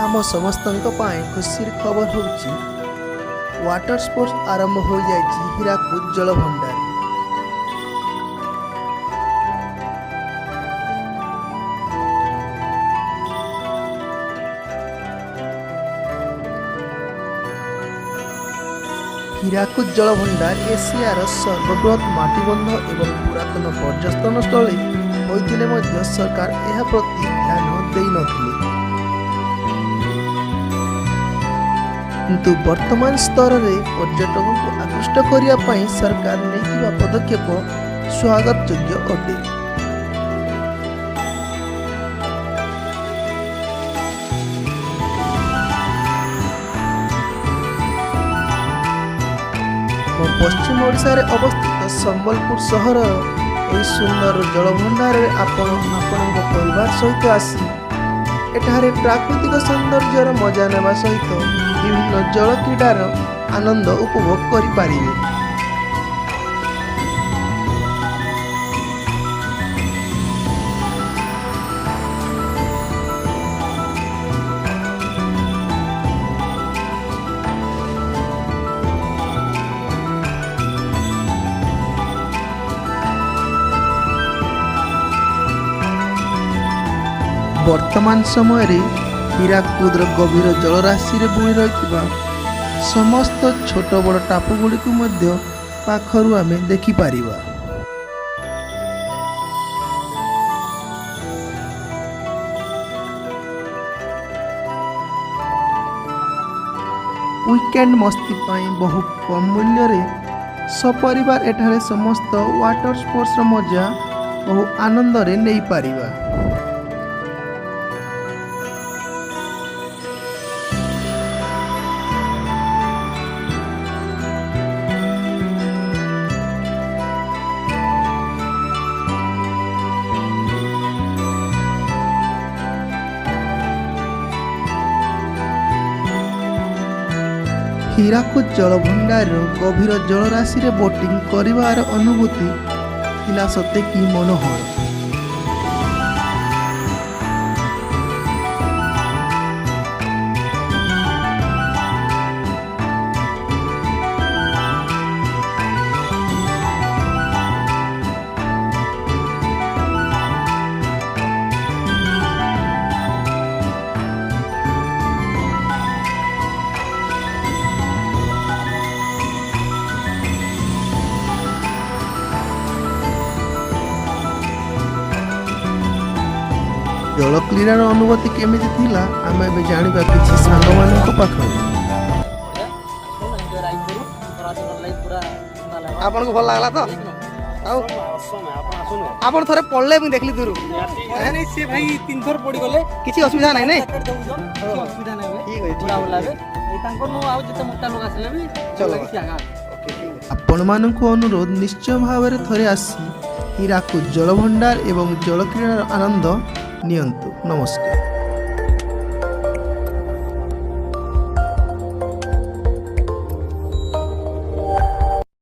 आम समस्त खुशी खबर होची वाटर स्पोर्ट्स आरंभ हो जाएगी हीराकुद जल भंडार। हीराकुद जल भंडार एशियार सर्वबृहत माटीबंध एवं पुरातन पर्यटन स्थली होइतिले मध्य सरकार यह प्रति ध्यान देई नथिले, किंतु वर्तमान स्तर में पर्यटकों को आकृष्ट करने सरकार नहीं पदक्षेप स्वागत योग्य अटे। पश्चिम ओडिशा रे अवस्थित संबलपुर सहर यह सुंदर जलभंडार आपण परिवार सहित आसी एठारे प्राकृतिक सौंदर्यर मजा नेबा सहित विभिन्न जल क्रीडार आनंद उपभोग करि पारिबे। वर्तमान समय रे हीराकुद गभीर जलराशि रे बुणी रहिथिबा समस्त छोट बड़ टापू गुड़ी को मध्य पाखरु आमे देखि पारिबा। वीकेंड मस्ती पाई बहु कम मूल्य रे सपरिवार एठारे समस्त वाटर स्पोर्ट्स रो मजा बहु आनंद रे नै पारिबा। हीराकुद जलभंडार गभीर जलराशि रे बोटिंग करिवार अनुभूति थिला सते कि मनोहर। जल क्रीडार अनुभूति केमिति थिला आमे बे जानिबा किछि सांग मानक पाखर। आपन को भल लागला तो आउ आपन थरे पड़ले मैं देखली दूर नहीं से भाई 3 थर पड़ी गले किछि असुविधा नै नै असुविधा नै ठीक है पूरा बोलाबे ए तांको नो आउ जते मोटा लोग आसले भी चलो किछि आगा ओके ठीक है। आपन मानक अनुरोध निश्चय भाव रे थरे आसी हीराकुद जल भंडार एवं जल क्रीडार आनंद नियंतु। नमस्कार।